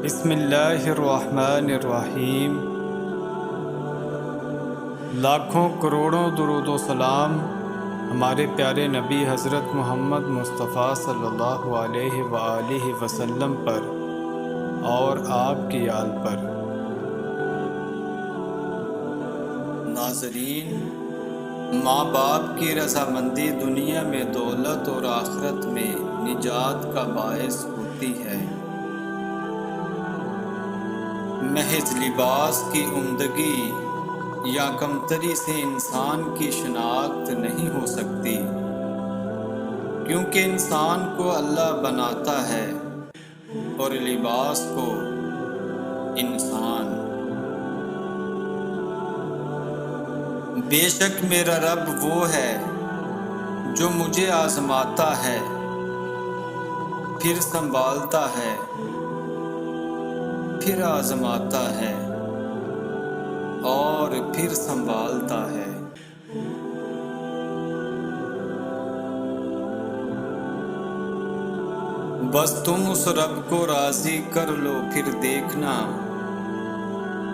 بسم اللہ الرحمن الرحیم۔ لاکھوں کروڑوں درود و سلام ہمارے پیارے نبی حضرت محمد مصطفیٰ صلی اللہ علیہ وآلہ وسلم پر اور آپ کی آل پر۔ ناظرین، ماں باپ کی رضامندی دنیا میں دولت اور آخرت میں نجات کا باعث ہوتی ہے۔ محض لباس کی عمدگی یا کمتری سے انسان کی شناخت نہیں ہو سکتی، کیونکہ انسان کو اللہ بناتا ہے اور لباس کو انسان۔ بے شک میرا رب وہ ہے جو مجھے آزماتا ہے، پھر سنبھالتا ہے، پھر آزماتا ہے اور پھر سنبھالتا ہے۔ بس تم اس رب کو راضی کر لو، پھر دیکھنا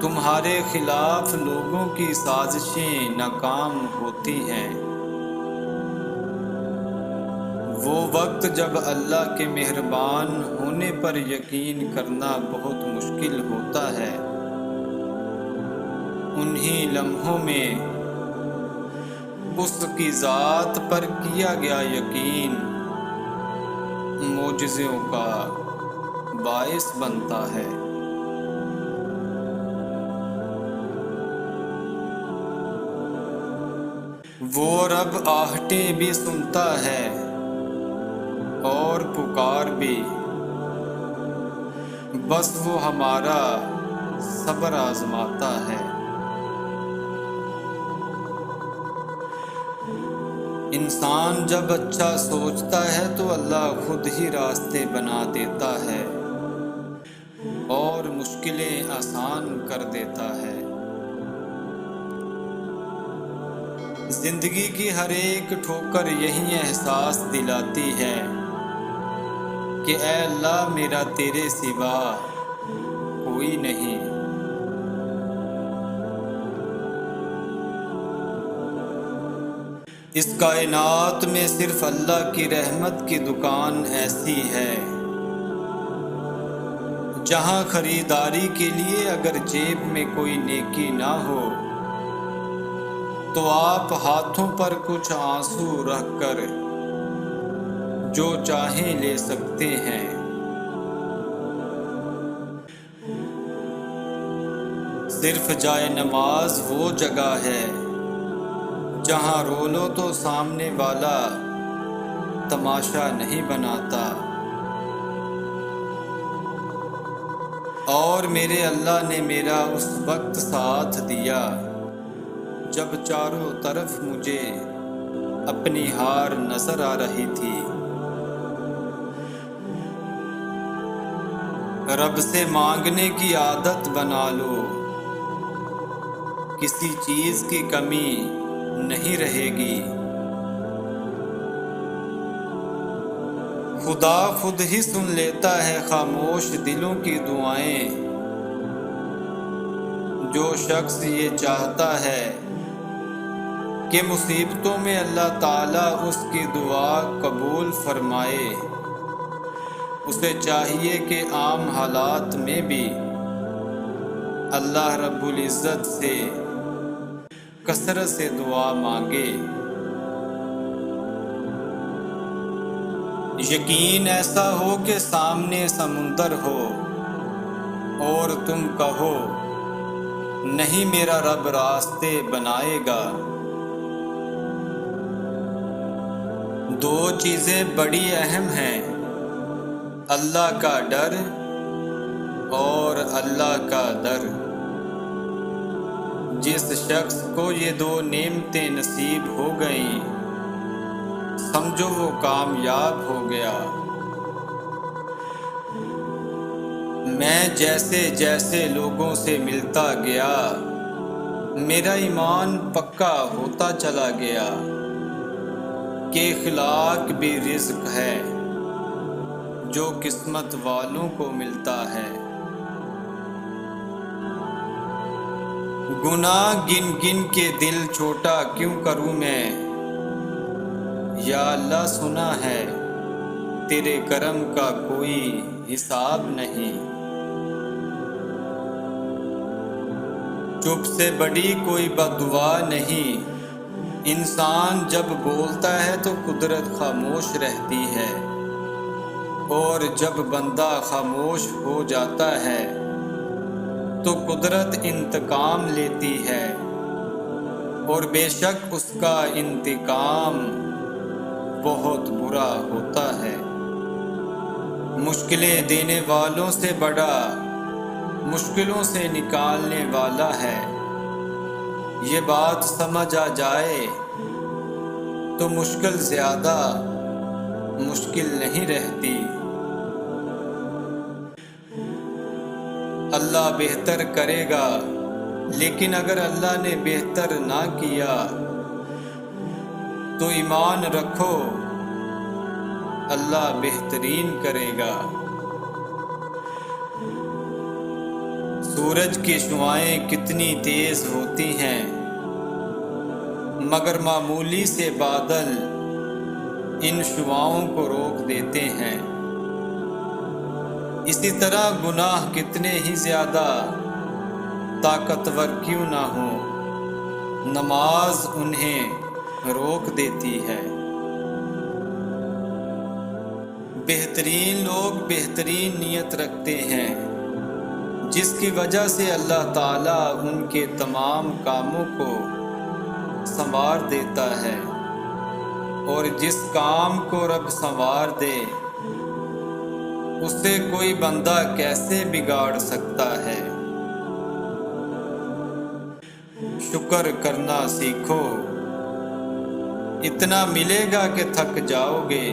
تمہارے خلاف لوگوں کی سازشیں ناکام ہوتی ہیں۔ وہ وقت جب اللہ کے مہربان ہونے پر یقین کرنا بہت مشکل ہوتا ہے، انہی لمحوں میں اس کی ذات پر کیا گیا یقین معجزوں کا باعث بنتا ہے۔ وہ رب آہٹیں بھی سنتا ہے اور پکار بھی، بس وہ ہمارا صبر آزماتا ہے۔ انسان جب اچھا سوچتا ہے تو اللہ خود ہی راستے بنا دیتا ہے اور مشکلیں آسان کر دیتا ہے۔ زندگی کی ہر ایک ٹھوکر یہی احساس دلاتی ہے کہ اے اللہ میرا تیرے سوا کوئی نہیں۔ اس کائنات میں صرف اللہ کی رحمت کی دکان ایسی ہے جہاں خریداری کے لیے اگر جیب میں کوئی نیکی نہ ہو تو آپ ہاتھوں پر کچھ آنسو رکھ کر جو چاہیں لے سکتے ہیں۔ صرف جائے نماز وہ جگہ ہے جہاں رو لو تو سامنے والا تماشا نہیں بناتا، اور میرے اللہ نے میرا اس وقت ساتھ دیا جب چاروں طرف مجھے اپنی ہار نظر آ رہی تھی۔ رب سے مانگنے کی عادت بنا لو، کسی چیز کی کمی نہیں رہے گی۔ خدا خود ہی سن لیتا ہے خاموش دلوں کی دعائیں۔ جو شخص یہ چاہتا ہے کہ مصیبتوں میں اللہ تعالیٰ اس کی دعا قبول فرمائے، اسے چاہیے کہ عام حالات میں بھی اللہ رب العزت سے کثرت سے دعا مانگے۔ یقین ایسا ہو کہ سامنے سمندر ہو اور تم کہو نہیں میرا رب راستے بنائے گا۔ دو چیزیں بڑی اہم ہیں، اللہ کا ڈر اور اللہ کا در۔ جس شخص کو یہ دو نعمتیں نصیب ہو گئیں سمجھو وہ کامیاب ہو گیا۔ میں جیسے جیسے لوگوں سے ملتا گیا میرا ایمان پکا ہوتا چلا گیا کہ اخلاق بھی رزق ہے جو قسمت والوں کو ملتا ہے۔ گناہ گن گن کے دل چھوٹا کیوں کروں میں، یا اللہ سنا ہے تیرے کرم کا کوئی حساب نہیں۔ چپ سے بڑی کوئی بددعا نہیں، انسان جب بولتا ہے تو قدرت خاموش رہتی ہے، اور جب بندہ خاموش ہو جاتا ہے تو قدرت انتقام لیتی ہے، اور بے شک اس کا انتقام بہت برا ہوتا ہے۔ مشکلیں دینے والوں سے بڑا مشکلوں سے نکالنے والا ہے، یہ بات سمجھ آ جائے تو مشکل زیادہ مشکل نہیں رہتی۔ اللہ بہتر کرے گا، لیکن اگر اللہ نے بہتر نہ کیا تو ایمان رکھو اللہ بہترین کرے گا۔ سورج کی شعاعیں کتنی تیز ہوتی ہیں، مگر معمولی سے بادل ان شعاعوں کو روک دیتے ہیں۔ اسی طرح گناہ کتنے ہی زیادہ طاقتور کیوں نہ ہوں، نماز انہیں روک دیتی ہے۔ بہترین لوگ بہترین نیت رکھتے ہیں، جس کی وجہ سے اللہ تعالیٰ ان کے تمام کاموں کو سنوار دیتا ہے، اور جس کام کو رب سنوار دے اسے کوئی بندہ کیسے بگاڑ سکتا ہے۔ شکر کرنا سیکھو، اتنا ملے گا کہ تھک جاؤ گے۔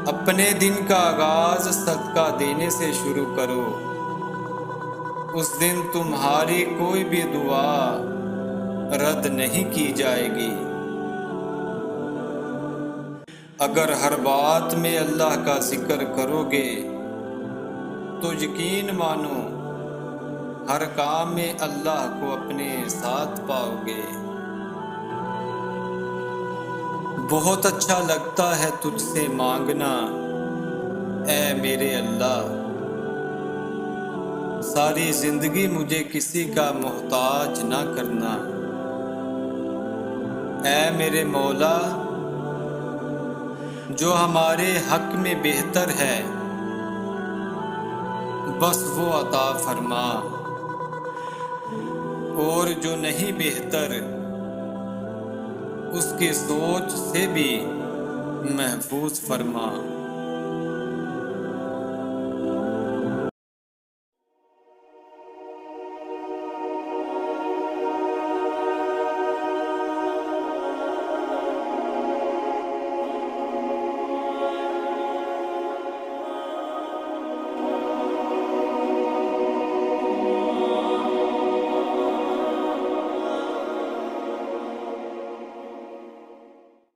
اپنے دن کا آغاز صدقہ دینے سے شروع کرو، اس دن تمہاری کوئی بھی دعا رد نہیں کی جائے گی۔ اگر ہر بات میں اللہ کا ذکر کرو گے تو یقین مانو ہر کام میں اللہ کو اپنے ساتھ پاؤ گے۔ بہت اچھا لگتا ہے تجھ سے مانگنا اے میرے اللہ، ساری زندگی مجھے کسی کا محتاج نہ کرنا۔ اے میرے مولا، جو ہمارے حق میں بہتر ہے بس وہ عطا فرما، اور جو نہیں بہتر اس کی سوچ سے بھی محفوظ فرما۔